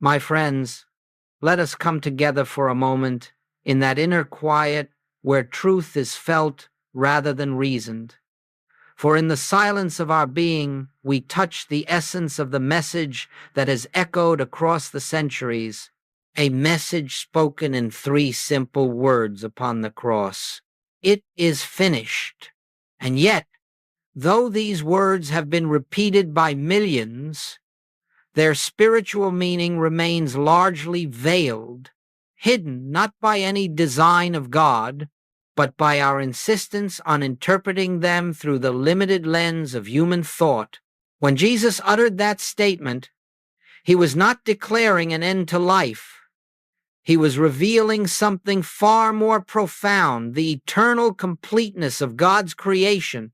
My friends, let us come together for a moment in that inner quiet where truth is felt rather than reasoned. For in the silence of our being, we touch the essence of the message that has echoed across the centuries, a message spoken in 3 simple words upon the cross. It is finished. And yet, though these words have been repeated by millions, their spiritual meaning remains largely veiled, hidden not by any design of God, but by our insistence on interpreting them through the limited lens of human thought. When Jesus uttered that statement, he was not declaring an end to life. He was revealing something far more profound, the eternal completeness of God's creation.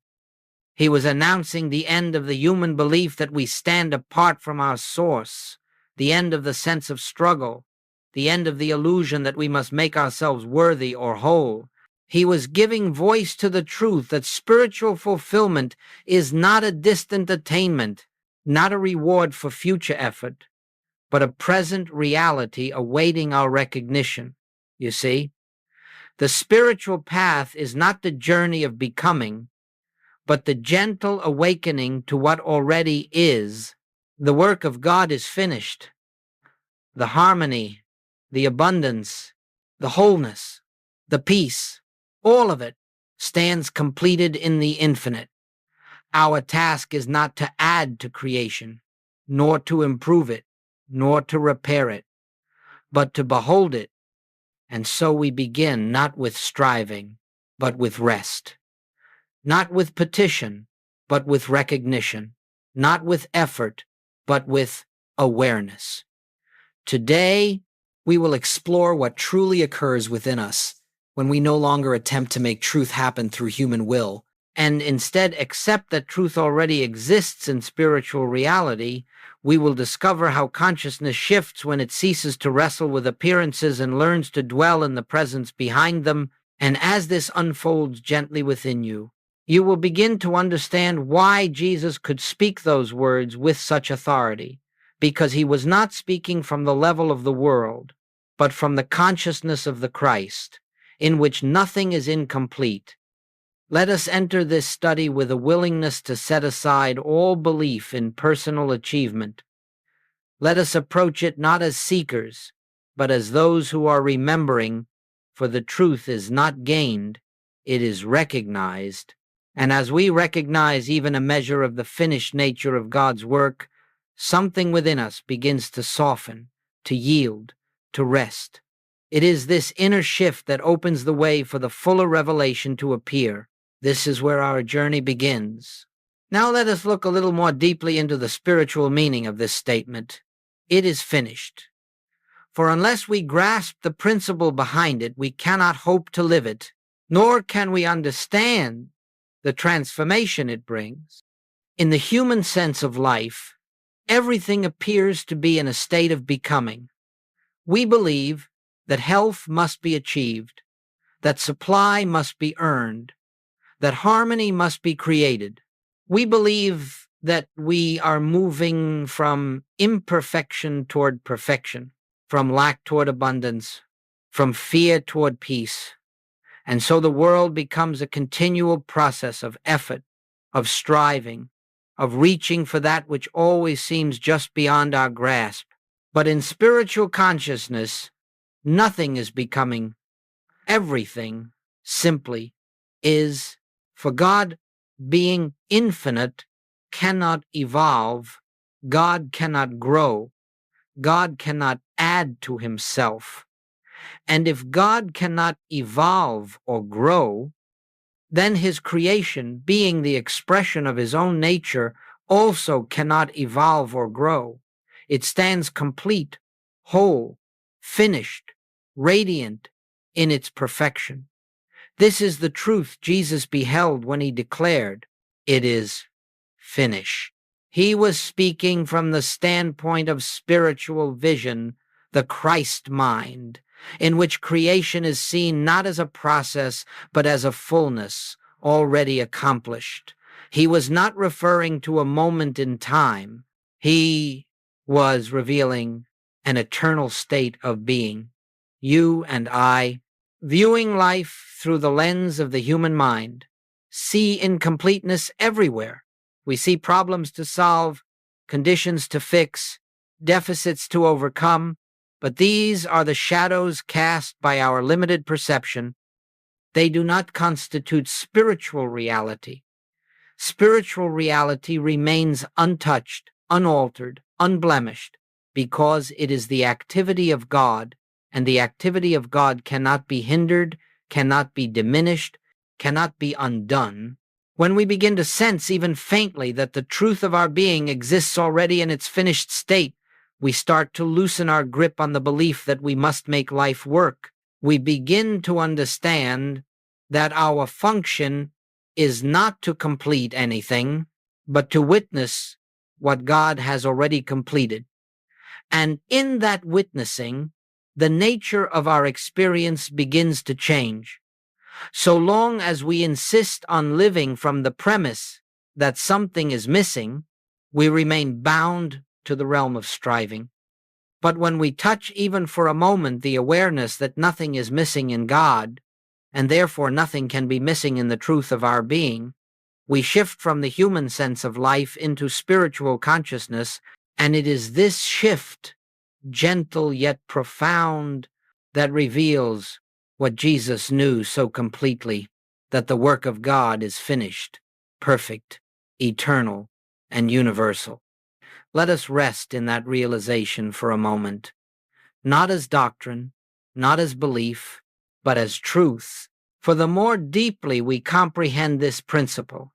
He was announcing the end of the human belief that we stand apart from our source, the end of the sense of struggle, the end of the illusion that we must make ourselves worthy or whole. He was giving voice to the truth that spiritual fulfillment is not a distant attainment, not a reward for future effort, but a present reality awaiting our recognition. You see, the spiritual path is not the journey of becoming, but the gentle awakening to what already is. The work of God is finished. The harmony, the abundance, the wholeness, the peace, all of it stands completed in the infinite. Our task is not to add to creation, nor to improve it, nor to repair it, but to behold it. And so we begin not with striving, but with rest. Not with petition, but with recognition. Not with effort, but with awareness. Today, we will explore what truly occurs within us when we no longer attempt to make truth happen through human will, and instead accept that truth already exists in spiritual reality. We will discover how consciousness shifts when it ceases to wrestle with appearances and learns to dwell in the presence behind them. And as this unfolds gently within you, you will begin to understand why Jesus could speak those words with such authority, because he was not speaking from the level of the world, but from the consciousness of the Christ, in which nothing is incomplete. Let us enter this study with a willingness to set aside all belief in personal achievement. Let us approach it not as seekers, but as those who are remembering, for the truth is not gained, it is recognized. And as we recognize even a measure of the finished nature of God's work, something within us begins to soften, to yield, to rest. It is this inner shift that opens the way for the fuller revelation to appear. This is where our journey begins. Now let us look a little more deeply into the spiritual meaning of this statement. It is finished. For unless we grasp the principle behind it, we cannot hope to live it, nor can we understand the transformation it brings. In the human sense of life, everything appears to be in a state of becoming. We believe that health must be achieved, that supply must be earned, that harmony must be created. We believe that we are moving from imperfection toward perfection, from lack toward abundance, from fear toward peace. And so the world becomes a continual process of effort, of striving, of reaching for that which always seems just beyond our grasp. But in spiritual consciousness, nothing is becoming. Everything simply is. For God, being infinite, cannot evolve. God cannot grow. God cannot add to himself. And if God cannot evolve or grow, then his creation, being the expression of his own nature, also cannot evolve or grow. It stands complete, whole, finished, radiant in its perfection. This is the truth Jesus beheld when he declared, "It is finished." He was speaking from the standpoint of spiritual vision, the Christ mind, in which creation is seen not as a process, but as a fullness already accomplished. He was not referring to a moment in time. He was revealing an eternal state of being. You and I, viewing life through the lens of the human mind, see incompleteness everywhere. We see problems to solve, conditions to fix, deficits to overcome, but these are the shadows cast by our limited perception. They do not constitute spiritual reality. Spiritual reality remains untouched, unaltered, unblemished, because it is the activity of God, and the activity of God cannot be hindered, cannot be diminished, cannot be undone. When we begin to sense even faintly that the truth of our being exists already in its finished state, we start to loosen our grip on the belief that we must make life work. We begin to understand that our function is not to complete anything, but to witness what God has already completed. And in that witnessing, the nature of our experience begins to change. So long as we insist on living from the premise that something is missing, we remain bound to the realm of striving. But when we touch even for a moment the awareness that nothing is missing in God, and therefore nothing can be missing in the truth of our being, we shift from the human sense of life into spiritual consciousness, and it is this shift, gentle yet profound, that reveals what Jesus knew so completely, that the work of God is finished, perfect, eternal, and universal. Let us rest in that realization for a moment, not as doctrine, not as belief, but as truth. For the more deeply we comprehend this principle,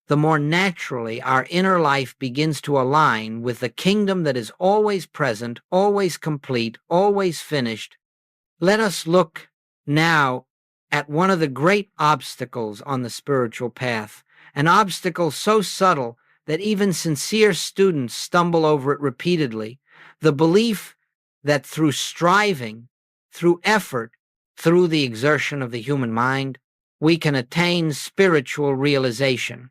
the more naturally our inner life begins to align with the kingdom that is always present, always complete, always finished. Let us look now at one of the great obstacles on the spiritual path, an obstacle so subtle that even sincere students stumble over it repeatedly, the belief that through striving, through effort, through the exertion of the human mind, we can attain spiritual realization.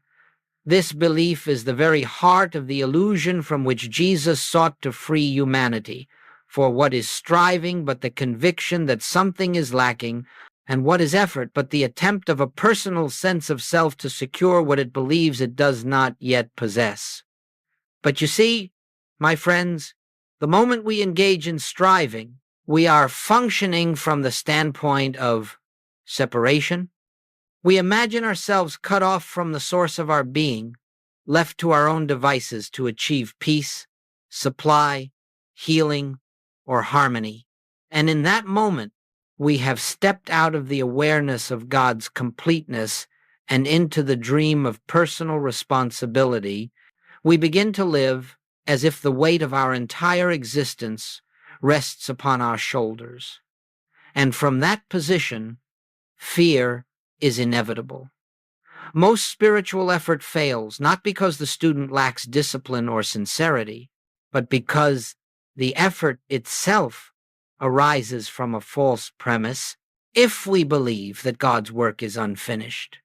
This belief is the very heart of the illusion from which Jesus sought to free humanity. For what is striving but the conviction that something is lacking, and what is effort but the attempt of a personal sense of self to secure what it believes it does not yet possess? But you see, my friends, the moment we engage in striving, we are functioning from the standpoint of separation. We imagine ourselves cut off from the source of our being, left to our own devices to achieve peace, supply, healing, or harmony. And in that moment, we have stepped out of the awareness of God's completeness and into the dream of personal responsibility. We begin to live as if the weight of our entire existence rests upon our shoulders. And from that position, fear is inevitable. Most spiritual effort fails, not because the student lacks discipline or sincerity, but because the effort itself arises from a false premise. If we believe that God's work is unfinished,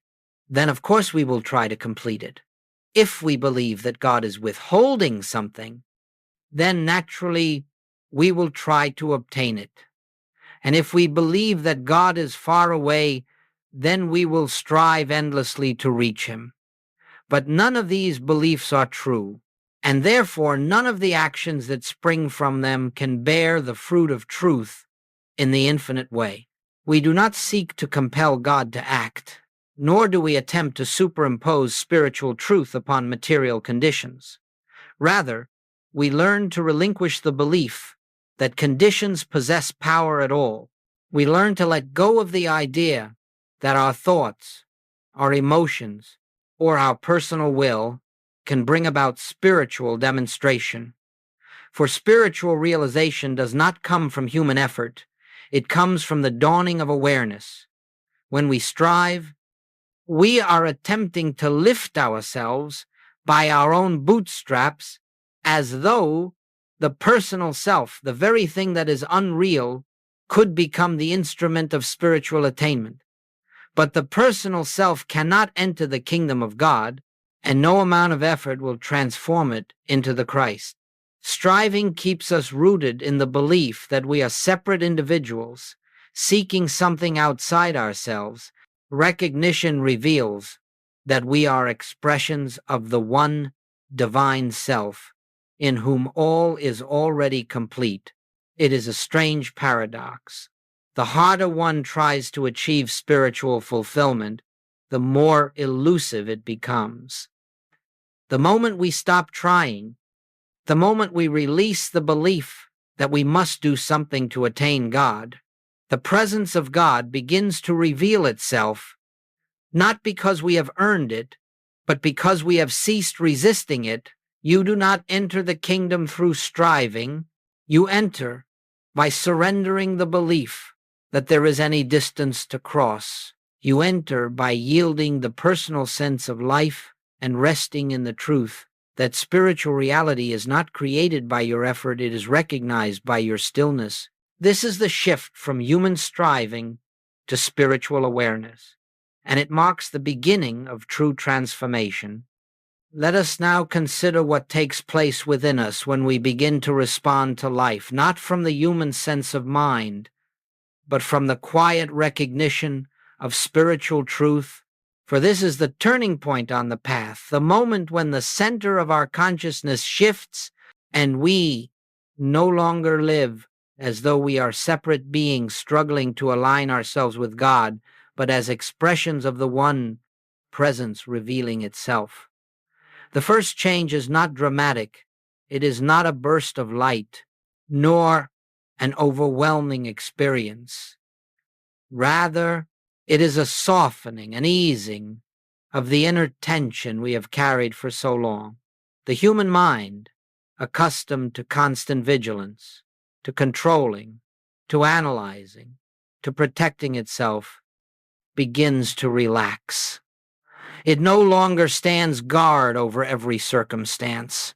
then of course we will try to complete it. If we believe that God is withholding something, then naturally we will try to obtain it. And if we believe that God is far away, then we will strive endlessly to reach him. But none of these beliefs are true, and therefore none of the actions that spring from them can bear the fruit of truth in the infinite way. We do not seek to compel God to act, nor do we attempt to superimpose spiritual truth upon material conditions. Rather, we learn to relinquish the belief that conditions possess power at all. We learn to let go of the idea that our thoughts, our emotions, or our personal will can bring about spiritual demonstration. For spiritual realization does not come from human effort. It comes from the dawning of awareness. When we strive, we are attempting to lift ourselves by our own bootstraps as though the personal self, the very thing that is unreal, could become the instrument of spiritual attainment. But the personal self cannot enter the kingdom of God, and no amount of effort will transform it into the Christ. Striving keeps us rooted in the belief that we are separate individuals, seeking something outside ourselves. Recognition reveals that we are expressions of the one divine self, in whom all is already complete. It is a strange paradox. The harder one tries to achieve spiritual fulfillment, the more elusive it becomes. The moment we stop trying, the moment we release the belief that we must do something to attain God, the presence of God begins to reveal itself, not because we have earned it, but because we have ceased resisting it. You do not enter the kingdom through striving. You enter by surrendering the belief that there is any distance to cross. You enter by yielding the personal sense of life and resting in the truth that spiritual reality is not created by your effort, it is recognized by your stillness. This is the shift from human striving to spiritual awareness, and it marks the beginning of true transformation. Let us now consider what takes place within us when we begin to respond to life, not from the human sense of mind, but from the quiet recognition of spiritual truth. For this is the turning point on the path, the moment when the center of our consciousness shifts and we no longer live as though we are separate beings struggling to align ourselves with God, but as expressions of the one presence revealing itself. The first change is not dramatic. It is not a burst of light, nor an overwhelming experience. Rather, it is a softening, an easing of the inner tension we have carried for so long. The human mind, accustomed to constant vigilance, to controlling, to analyzing, to protecting itself, begins to relax. It no longer stands guard over every circumstance.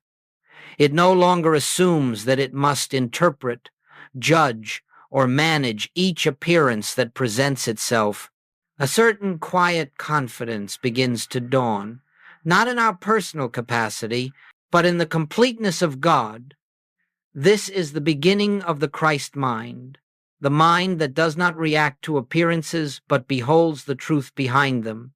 It no longer assumes that it must interpret, judge, or manage each appearance that presents itself. A certain quiet confidence begins to dawn, not in our personal capacity, but in the completeness of God. This is the beginning of the Christ mind, the mind that does not react to appearances but beholds the truth behind them.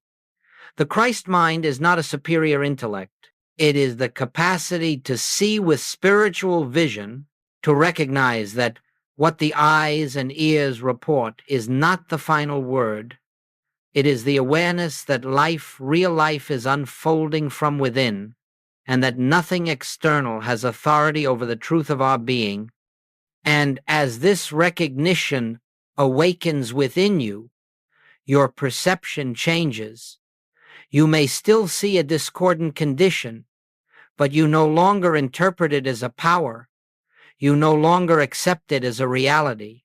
The Christ mind is not a superior intellect. It is the capacity to see with spiritual vision, to recognize that what the eyes and ears report is not the final word. It is the awareness that life, real life, is unfolding from within, and that nothing external has authority over the truth of our being. And as this recognition awakens within you, your perception changes. You may still see a discordant condition, but you no longer interpret it as a power. You no longer accept it as a reality.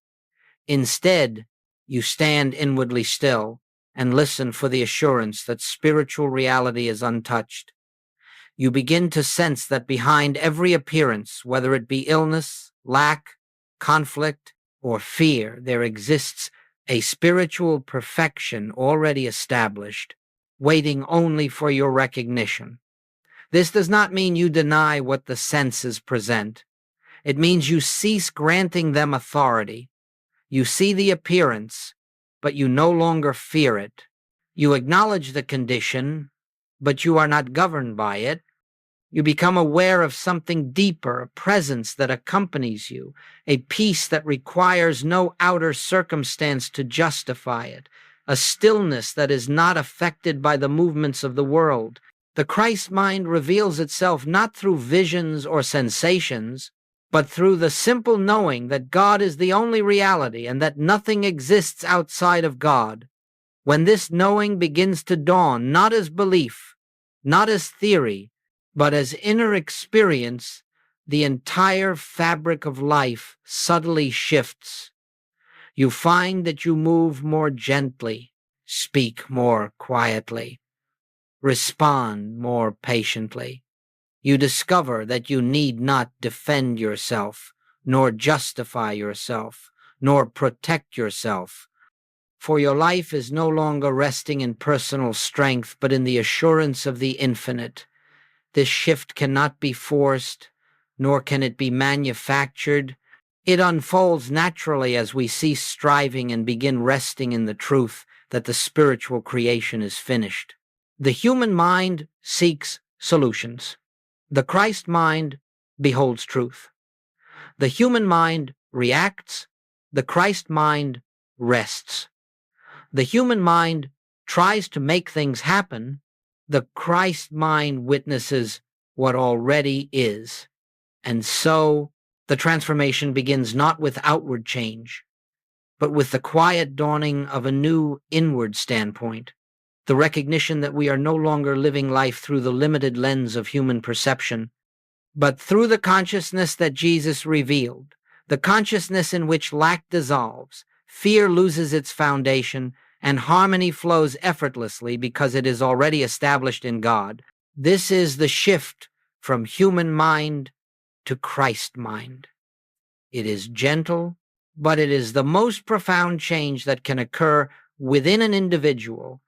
Instead, you stand inwardly still and listen for the assurance that spiritual reality is untouched. You begin to sense that behind every appearance, whether it be illness, lack, conflict, or fear, there exists a spiritual perfection already established, waiting only for your recognition. This does not mean you deny what the senses present. It means you cease granting them authority. You see the appearance, but you no longer fear it. You acknowledge the condition, but you are not governed by it. You become aware of something deeper, a presence that accompanies you, a peace that requires no outer circumstance to justify it, a stillness that is not affected by the movements of the world. The Christ mind reveals itself not through visions or sensations, but through the simple knowing that God is the only reality and that nothing exists outside of God. When this knowing begins to dawn, not as belief, not as theory, but as inner experience, the entire fabric of life subtly shifts. You find that you move more gently, speak more quietly, respond more patiently. You discover that you need not defend yourself, nor justify yourself, nor protect yourself, for your life is no longer resting in personal strength, but in the assurance of the infinite. This shift cannot be forced, nor can it be manufactured. It unfolds naturally as we cease striving and begin resting in the truth that the spiritual creation is finished. The human mind seeks solutions. The Christ mind beholds truth. The human mind reacts. The Christ mind rests. The human mind tries to make things happen. The Christ mind witnesses what already is. And so the transformation begins not with outward change, but with the quiet dawning of a new inward standpoint, the recognition that we are no longer living life through the limited lens of human perception, but through the consciousness that Jesus revealed, the consciousness in which lack dissolves, fear loses its foundation, and harmony flows effortlessly because it is already established in God. This is the shift from human mind to Christ mind. It is gentle, but it is the most profound change that can occur within an individual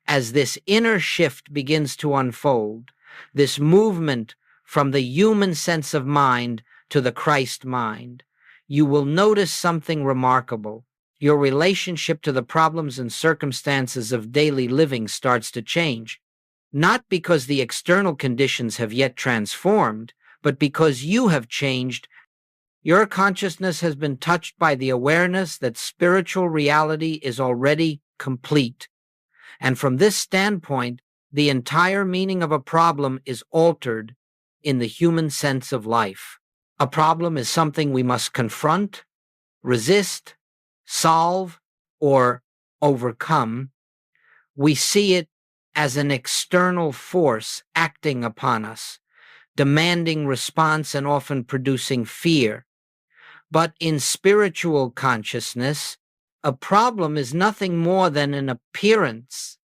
as this inner shift begins to unfold, this movement from the human sense of mind to the Christ mind. You will notice something remarkable. Your relationship to the problems and circumstances of daily living starts to change, not because the external conditions have yet transformed, but because you have changed. Your consciousness has been touched by the awareness that spiritual reality is already complete. And from this standpoint, the entire meaning of a problem is altered in the human sense of life. A problem is something we must confront, resist, solve, or overcome. We see it as an external force acting upon us, demanding response and often producing fear. But in spiritual consciousness, a problem is nothing more than an appearance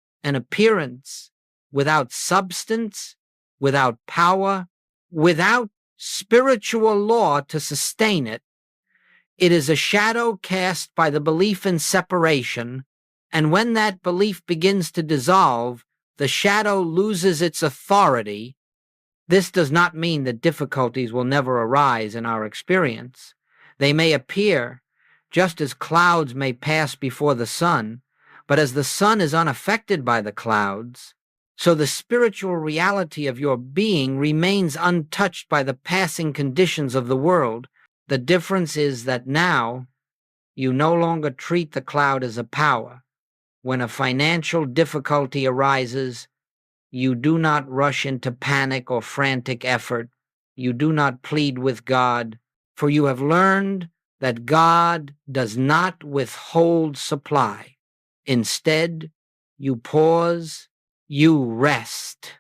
without substance, without power, without spiritual law to sustain it. It is a shadow cast by the belief in separation, and when that belief begins to dissolve, the shadow loses its authority. This does not mean that difficulties will never arise in our experience. They may appear, just as clouds may pass before the sun, but as the sun is unaffected by the clouds, so the spiritual reality of your being remains untouched by the passing conditions of the world. The difference is that now you no longer treat the cloud as a power. When a financial difficulty arises, you do not rush into panic or frantic effort. You do not plead with God, for you have learned that God does not withhold supply. Instead, you pause, you rest.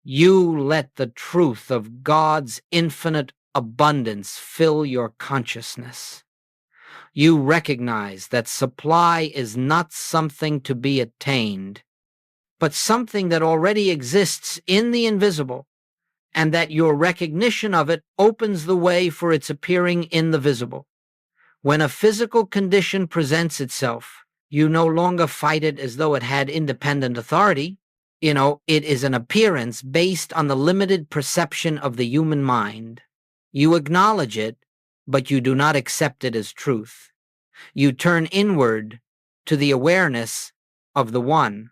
You let the truth of God's infinite abundance fill your consciousness. You recognize that supply is not something to be attained, but something that already exists in the invisible, and that your recognition of it opens the way for its appearing in the visible. When a physical condition presents itself, you no longer fight it as though it had independent authority. It is an appearance based on the limited perception of the human mind. You acknowledge it, but you do not accept it as truth. You turn inward to the awareness of the One.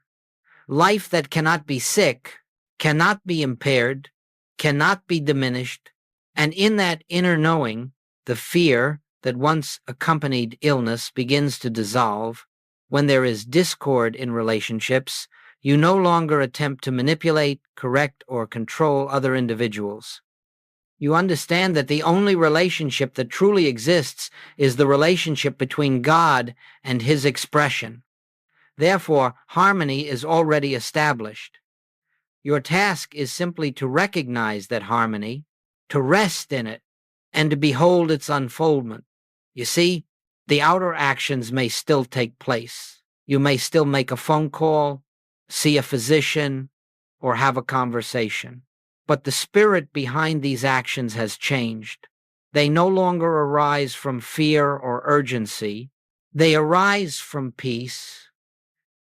Life that cannot be sick, cannot be impaired, cannot be diminished, and in that inner knowing, the fear that once accompanied illness begins to dissolve. When there is discord in relationships, you no longer attempt to manipulate, correct, or control other individuals. You understand that the only relationship that truly exists is the relationship between God and His expression. Therefore, harmony is already established. Your task is simply to recognize that harmony, to rest in it, and to behold its unfoldment. You see, the outer actions may still take place. You may still make a phone call, see a physician, or have a conversation. But the spirit behind these actions has changed. They no longer arise from fear or urgency. They arise from peace,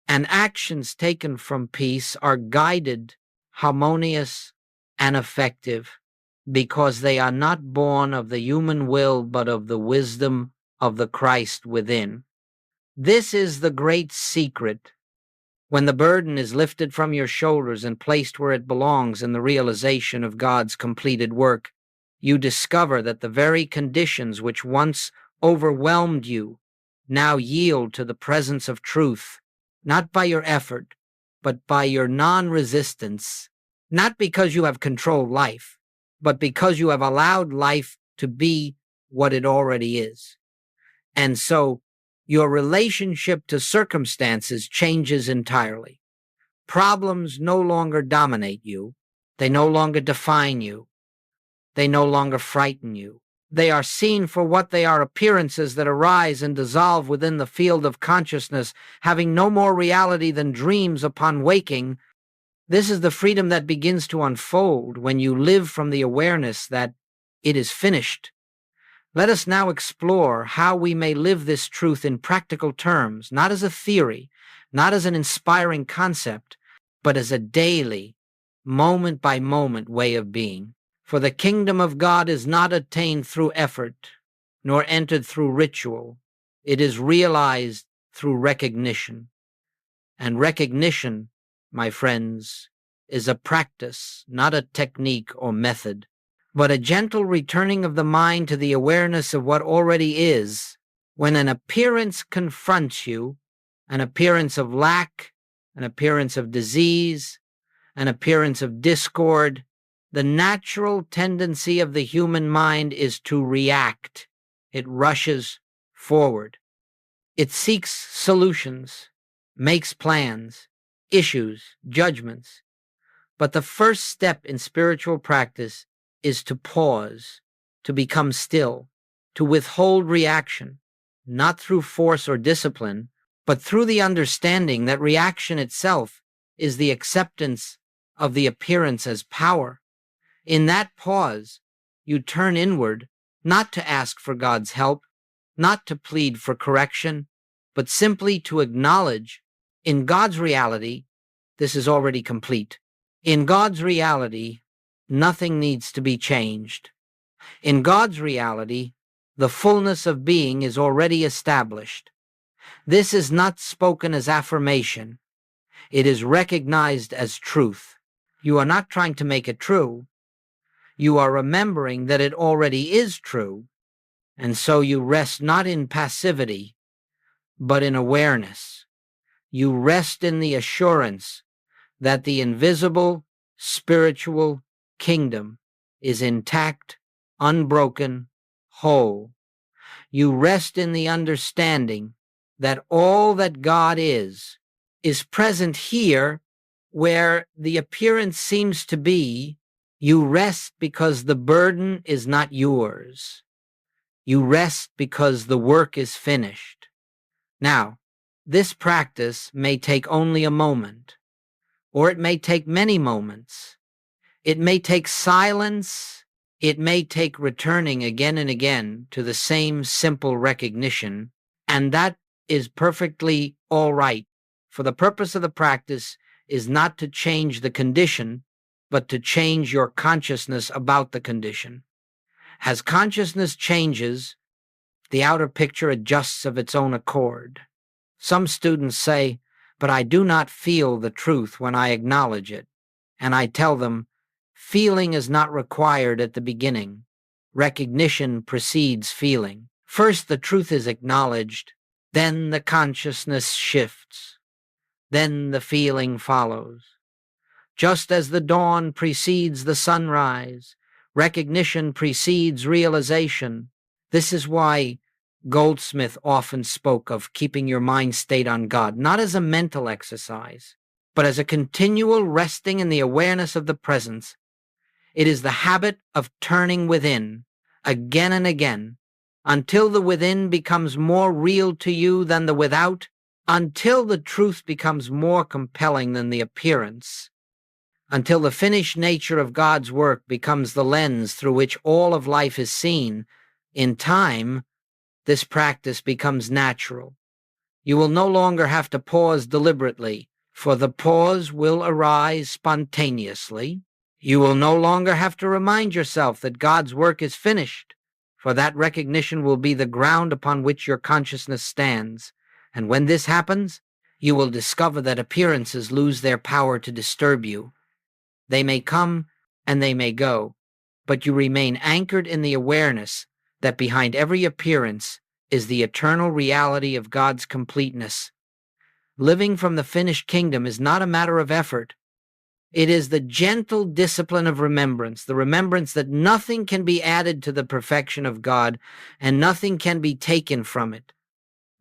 and actions taken from peace are guided, harmonious, and effective. because they are not born of the human will, but of the wisdom of the Christ within. This is the great secret. When the burden is lifted from your shoulders and placed where it belongs in the realization of God's completed work, you discover that the very conditions which once overwhelmed you now yield to the presence of truth, not by your effort, but by your non-resistance, not because you have controlled life, but because you have allowed life to be what it already is. And so your relationship to circumstances changes entirely. Problems no longer dominate you. They no longer define you. They no longer frighten you. They are seen for what they are, appearances that arise and dissolve within the field of consciousness, having no more reality than dreams upon waking. This is the freedom that begins to unfold when you live from the awareness that it is finished. Let us now explore how we may live this truth in practical terms, not as a theory, not as an inspiring concept, but as a daily, moment-by-moment way of being. For the kingdom of God is not attained through effort, nor entered through ritual. It is realized through recognition. And recognition, my friends, is a practice, not a technique or method, but a gentle returning of the mind to the awareness of what already is. When an appearance confronts you, an appearance of lack, an appearance of disease, an appearance of discord, the natural tendency of the human mind is to react. It rushes forward. It seeks solutions, makes plans, issues, judgments. But the first step in spiritual practice is to pause, to become still, to withhold reaction, not through force or discipline, but through the understanding that reaction itself is the acceptance of the appearance as power. In that pause, you turn inward, not to ask for God's help, not to plead for correction, but simply to acknowledge, in God's reality, this is already complete. In God's reality, nothing needs to be changed. In God's reality, the fullness of being is already established. This is not spoken as affirmation. It is recognized as truth. You are not trying to make it true. You are remembering that it already is true, and so you rest not in passivity, but in awareness. You rest in the assurance that the invisible spiritual kingdom is intact, unbroken, whole. You rest in the understanding that all that God is present here where the appearance seems to be. You rest because the burden is not yours. You rest because the work is finished. Now, this practice may take only a moment, or it may take many moments. It may take silence. It may take returning again and again to the same simple recognition, and that is perfectly all right. For the purpose of the practice is not to change the condition, but to change your consciousness about the condition. As consciousness changes, the outer picture adjusts of its own accord. Some students say, "But I do not feel the truth when I acknowledge it." And I tell them, feeling is not required at the beginning. Recognition precedes feeling. First, the truth is acknowledged, then the consciousness shifts, then the feeling follows. Just as the dawn precedes the sunrise, recognition precedes realization. This is why Goldsmith often spoke of keeping your mind stayed on God, not as a mental exercise, but as a continual resting in the awareness of the presence. It is the habit of turning within, again and again, until the within becomes more real to you than the without, until the truth becomes more compelling than the appearance, until the finished nature of God's work becomes the lens through which all of life is seen. In time, this practice becomes natural. You will no longer have to pause deliberately, for the pause will arise spontaneously. You will no longer have to remind yourself that God's work is finished, for that recognition will be the ground upon which your consciousness stands. And when this happens, you will discover that appearances lose their power to disturb you. They may come and they may go, but you remain anchored in the awareness that behind every appearance is the eternal reality of God's completeness. Living from the finished kingdom is not a matter of effort. It is the gentle discipline of remembrance, the remembrance that nothing can be added to the perfection of God and nothing can be taken from it.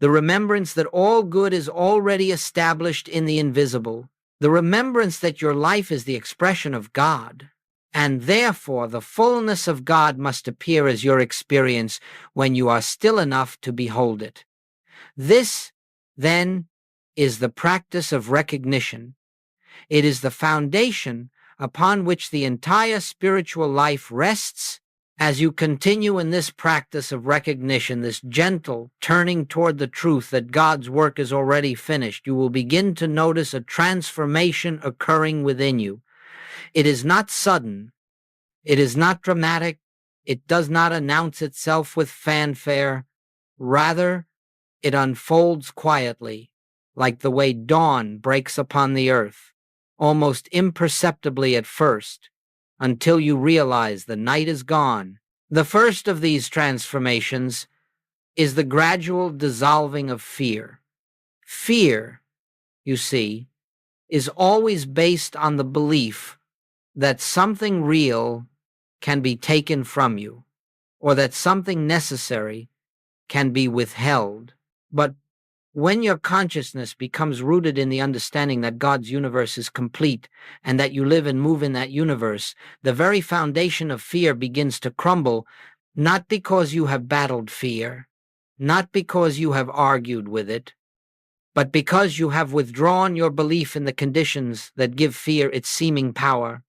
The remembrance that all good is already established in the invisible. The remembrance that your life is the expression of God, and therefore the fullness of God must appear as your experience when you are still enough to behold it. This, then, is the practice of recognition. It is the foundation upon which the entire spiritual life rests. As you continue in this practice of recognition, this gentle turning toward the truth that God's work is already finished, you will begin to notice a transformation occurring within you. It is not sudden. It is not dramatic. It does not announce itself with fanfare. Rather, it unfolds quietly, like the way dawn breaks upon the earth, almost imperceptibly at first, until you realize the night is gone. The first of these transformations is the gradual dissolving of fear. Fear, you see, is always based on the belief that something real can be taken from you, or that something necessary can be withheld. But when your consciousness becomes rooted in the understanding that God's universe is complete and that you live and move in that universe, the very foundation of fear begins to crumble, not because you have battled fear, not because you have argued with it, but because you have withdrawn your belief in the conditions that give fear its seeming power.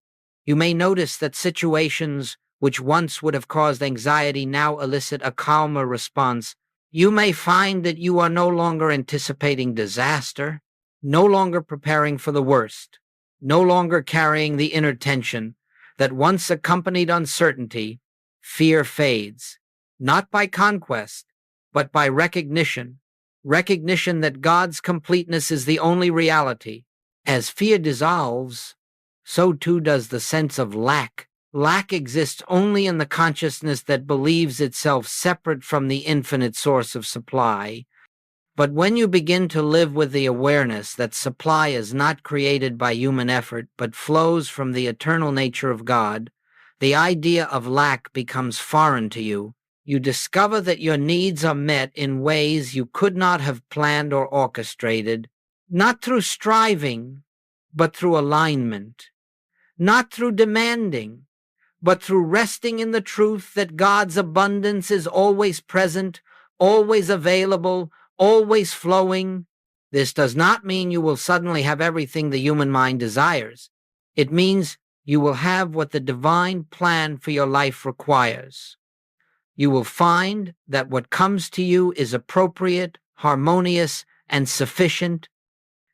You may notice that situations which once would have caused anxiety now elicit a calmer response. You may find that you are no longer anticipating disaster, no longer preparing for the worst, no longer carrying the inner tension that once accompanied uncertainty. Fear fades, not by conquest, but by recognition that God's completeness is the only reality. As fear dissolves, so too does the sense of lack. Lack exists only in the consciousness that believes itself separate from the infinite source of supply. But when you begin to live with the awareness that supply is not created by human effort but flows from the eternal nature of God, the idea of lack becomes foreign to you. You discover that your needs are met in ways you could not have planned or orchestrated, not through striving, but through alignment, not through demanding, but through resting in the truth that God's abundance is always present, always available, always flowing. This does not mean you will suddenly have everything the human mind desires. It means you will have what the divine plan for your life requires. You will find that what comes to you is appropriate, harmonious, and sufficient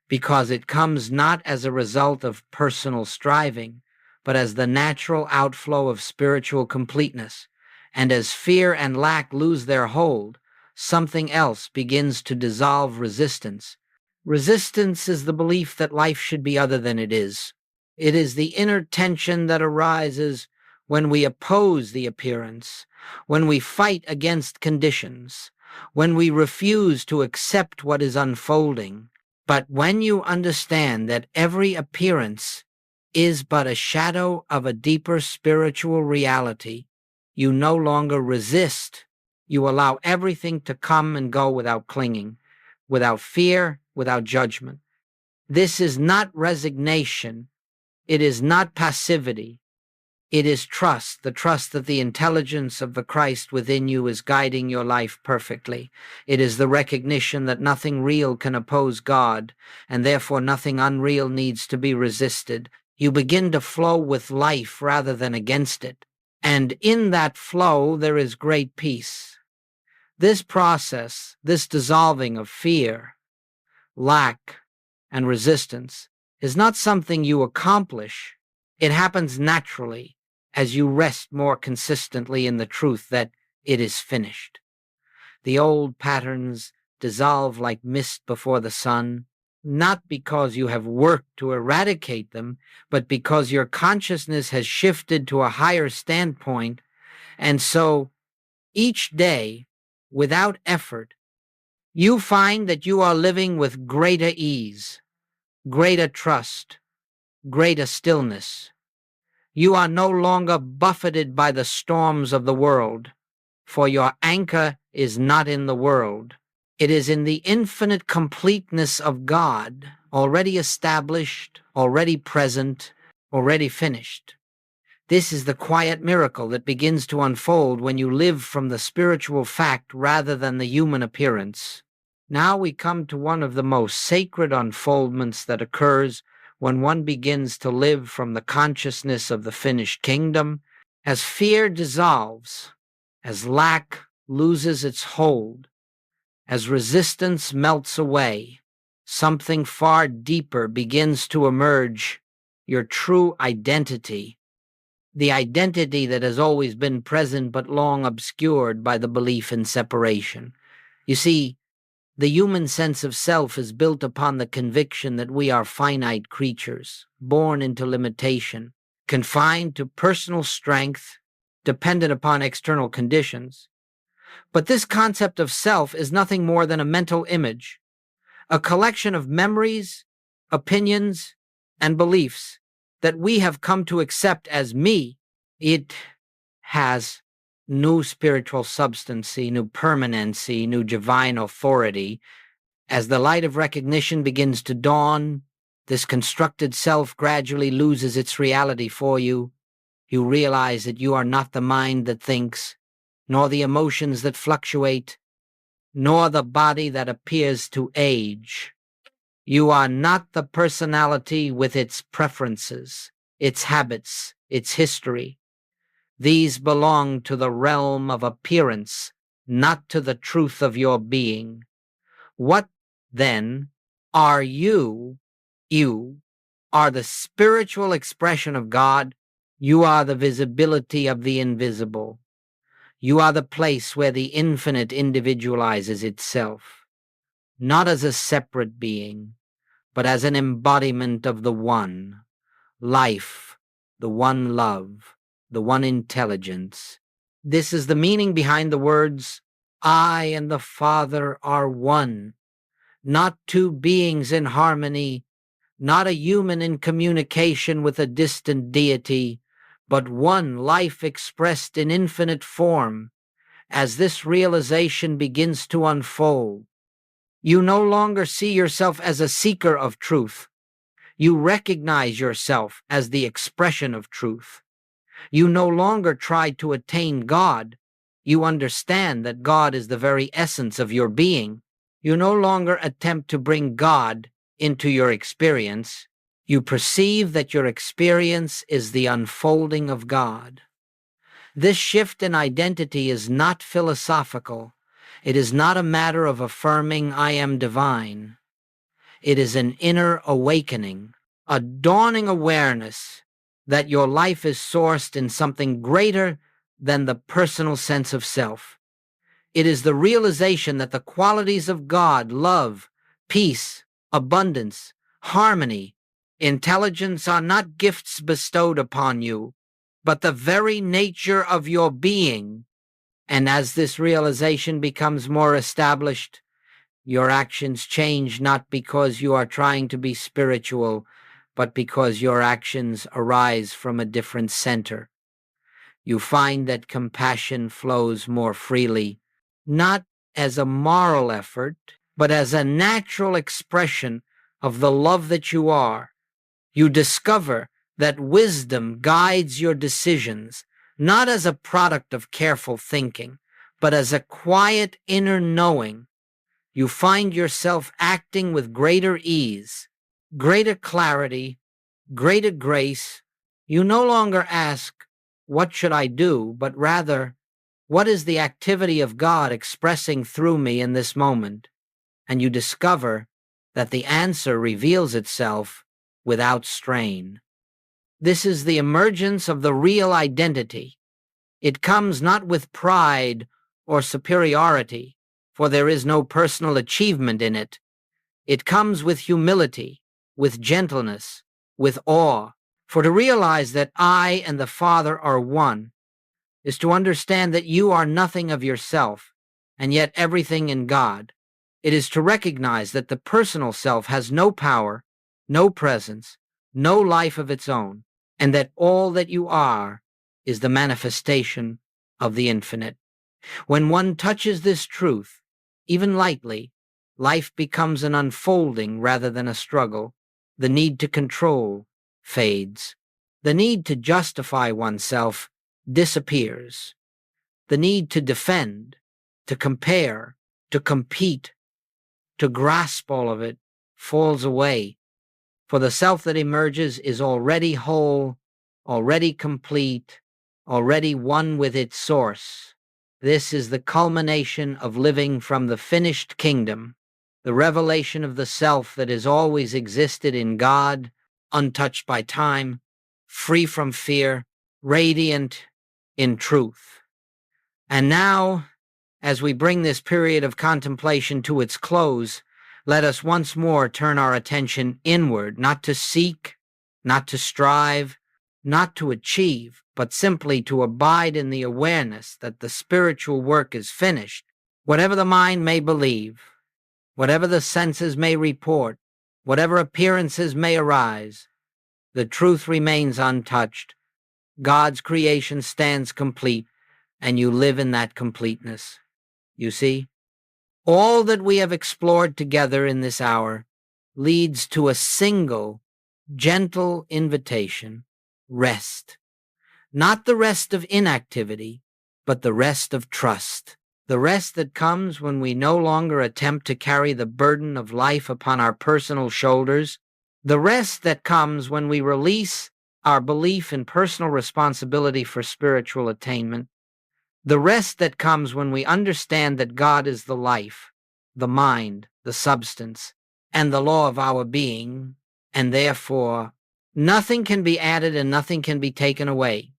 because it comes not as a result of personal striving, but as the natural outflow of spiritual completeness. And as fear and lack lose their hold, something else begins to dissolve resistance. Resistance is the belief that life should be other than it is. It is the inner tension that arises when we oppose the appearance, when we fight against conditions, when we refuse to accept what is unfolding. But when you understand that every appearance is but a shadow of a deeper spiritual reality, you no longer resist. You allow everything to come and go without clinging, without fear, without judgment. This is not resignation. It is not passivity. It is trust, the trust that the intelligence of the Christ within you is guiding your life perfectly. It is the recognition that nothing real can oppose God, and therefore nothing unreal needs to be resisted. You begin to flow with life rather than against it. And in that flow, there is great peace. This process, this dissolving of fear, lack, and resistance is not something you accomplish. It happens naturally as you rest more consistently in the truth that it is finished. The old patterns dissolve like mist before the sun, not because you have worked to eradicate them, but because your consciousness has shifted to a higher standpoint. And so each day, without effort, you find that you are living with greater ease, greater trust, greater stillness. You are no longer buffeted by the storms of the world, for your anchor is not in the world. It is in the infinite completeness of God, already established, already present, already finished. This is the quiet miracle that begins to unfold when you live from the spiritual fact rather than the human appearance. Now we come to one of the most sacred unfoldments that occurs when one begins to live from the consciousness of the finished kingdom. As fear dissolves, as lack loses its hold, as resistance melts away, something far deeper begins to emerge, your true identity, the identity that has always been present but long obscured by the belief in separation. You see, the human sense of self is built upon the conviction that we are finite creatures, born into limitation, confined to personal strength, dependent upon external conditions. But this concept of self is nothing more than a mental image, a collection of memories, opinions, and beliefs that we have come to accept as me. It has new spiritual substancy, new permanency, new divine authority. As the light of recognition begins to dawn, this constructed self gradually loses its reality for you. You realize that you are not the mind that thinks, nor the emotions that fluctuate, nor the body that appears to age. You are not the personality with its preferences, its habits, its history. These belong to the realm of appearance, not to the truth of your being. What, then, are you? You are the spiritual expression of God. You are the visibility of the invisible. You are the place where the infinite individualizes itself, not as a separate being, but as an embodiment of the one, life, the one love, the one intelligence. This is the meaning behind the words, I and the Father are one, not two beings in harmony, not a human in communication with a distant deity, but one life expressed in infinite form. As this realization begins to unfold, you no longer see yourself as a seeker of truth. You recognize yourself as the expression of truth. You no longer try to attain God. You understand that God is the very essence of your being. You no longer attempt to bring God into your experience. You perceive that your experience is the unfolding of God. This shift in identity is not philosophical. It is not a matter of affirming I am divine. It is an inner awakening, a dawning awareness that your life is sourced in something greater than the personal sense of self. It is the realization that the qualities of God, love, peace, abundance, harmony, intelligence are not gifts bestowed upon you, but the very nature of your being. And as this realization becomes more established, your actions change not because you are trying to be spiritual, but because your actions arise from a different center. You find that compassion flows more freely, not as a moral effort, but as a natural expression of the love that you are. You discover that wisdom guides your decisions, not as a product of careful thinking, but as a quiet inner knowing. You find yourself acting with greater ease, greater clarity, greater grace. You no longer ask, what should I do? But rather, what is the activity of God expressing through me in this moment? And you discover that the answer reveals itself without strain. This is the emergence of the real identity. It comes not with pride or superiority, for there is no personal achievement in it. It comes with humility, with gentleness, with awe. For to realize that I and the Father are one is to understand that you are nothing of yourself, and yet everything in God. It is to recognize that the personal self has no power, no presence, no life of its own, and that all that you are is the manifestation of the infinite. When one touches this truth, even lightly, life becomes an unfolding rather than a struggle. The need to control fades. The need to justify oneself disappears. The need to defend, to compare, to compete, to grasp all of it falls away. For the self that emerges is already whole, already complete, already one with its source. This is the culmination of living from the finished kingdom, the revelation of the self that has always existed in God, untouched by time, free from fear, radiant in truth. And now, as we bring this period of contemplation to its close, let us once more turn our attention inward, not to seek, not to strive, not to achieve, but simply to abide in the awareness that the spiritual work is finished. Whatever the mind may believe, whatever the senses may report, whatever appearances may arise, the truth remains untouched. God's creation stands complete, and you live in that completeness. You see, all that we have explored together in this hour leads to a single, gentle invitation: rest. Not the rest of inactivity, but the rest of trust. The rest that comes when we no longer attempt to carry the burden of life upon our personal shoulders. The rest that comes when we release our belief in personal responsibility for spiritual attainment. The rest that comes when we understand that God is the life, the mind, the substance, and the law of our being, and therefore nothing can be added and nothing can be taken away.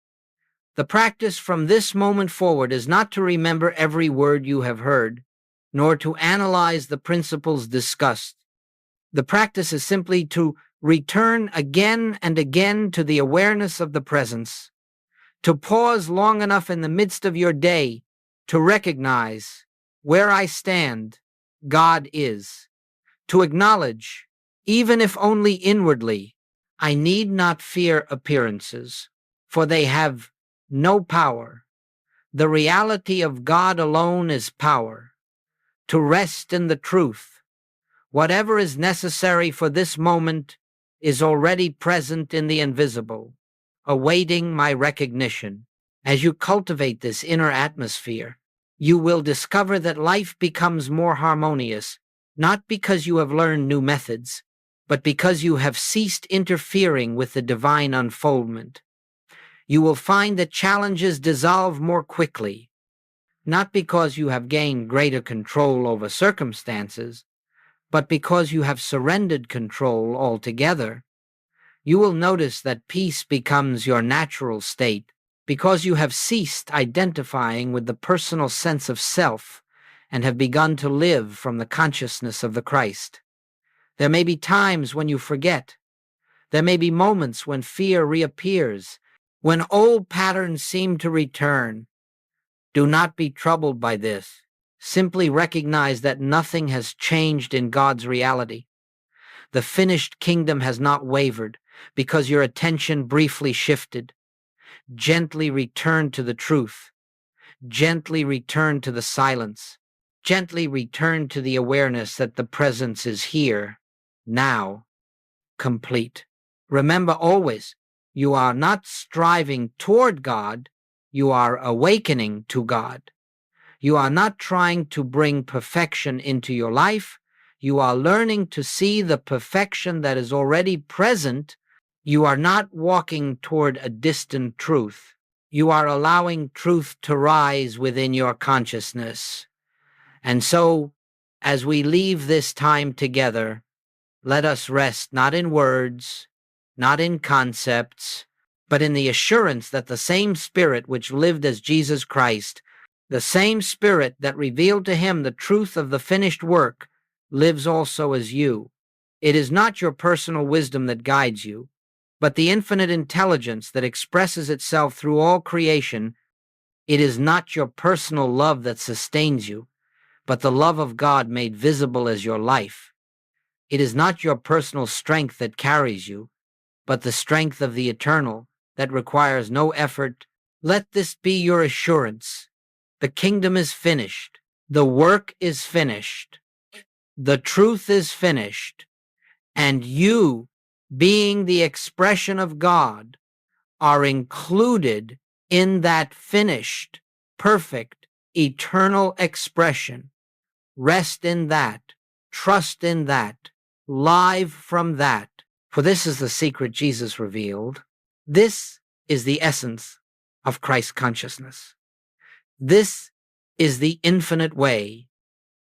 The practice from this moment forward is not to remember every word you have heard, nor to analyze the principles discussed. The practice is simply to return again and again to the awareness of the presence, to pause long enough in the midst of your day to recognize where I stand, God is, to acknowledge, even if only inwardly, I need not fear appearances, for they have no power. The reality of God alone is power. To rest in the truth. Whatever is necessary for this moment is already present in the invisible, awaiting my recognition. As you cultivate this inner atmosphere, you will discover that life becomes more harmonious, not because you have learned new methods, but because you have ceased interfering with the divine unfoldment. You will find that challenges dissolve more quickly, not because you have gained greater control over circumstances, but because you have surrendered control altogether. You will notice that peace becomes your natural state because you have ceased identifying with the personal sense of self and have begun to live from the consciousness of the Christ. There may be times when you forget. There may be moments when fear reappears, when old patterns seem to return. Do not be troubled by this. Simply recognize that nothing has changed in God's reality. The finished kingdom has not wavered because your attention briefly shifted. Gently return to the truth. Gently return to the silence. Gently return to the awareness that the presence is here, now, complete. Remember always, you are not striving toward God, you are awakening to God. You are not trying to bring perfection into your life, you are learning to see the perfection that is already present. You are not walking toward a distant truth. You are allowing truth to rise within your consciousness. And so, as we leave this time together, let us rest not in words, not in concepts, but in the assurance that the same Spirit which lived as Jesus Christ, the same Spirit that revealed to him the truth of the finished work, lives also as you. It is not your personal wisdom that guides you, but the infinite intelligence that expresses itself through all creation. It is not your personal love that sustains you, but the love of God made visible as your life. It is not your personal strength that carries you, but the strength of the eternal that requires no effort. Let this be your assurance. The kingdom is finished. The work is finished. The truth is finished. And you, being the expression of God, are included in that finished, perfect, eternal expression. Rest in that. Trust in that. Live from that. For this is the secret Jesus revealed. This is the essence of Christ consciousness. This is the infinite way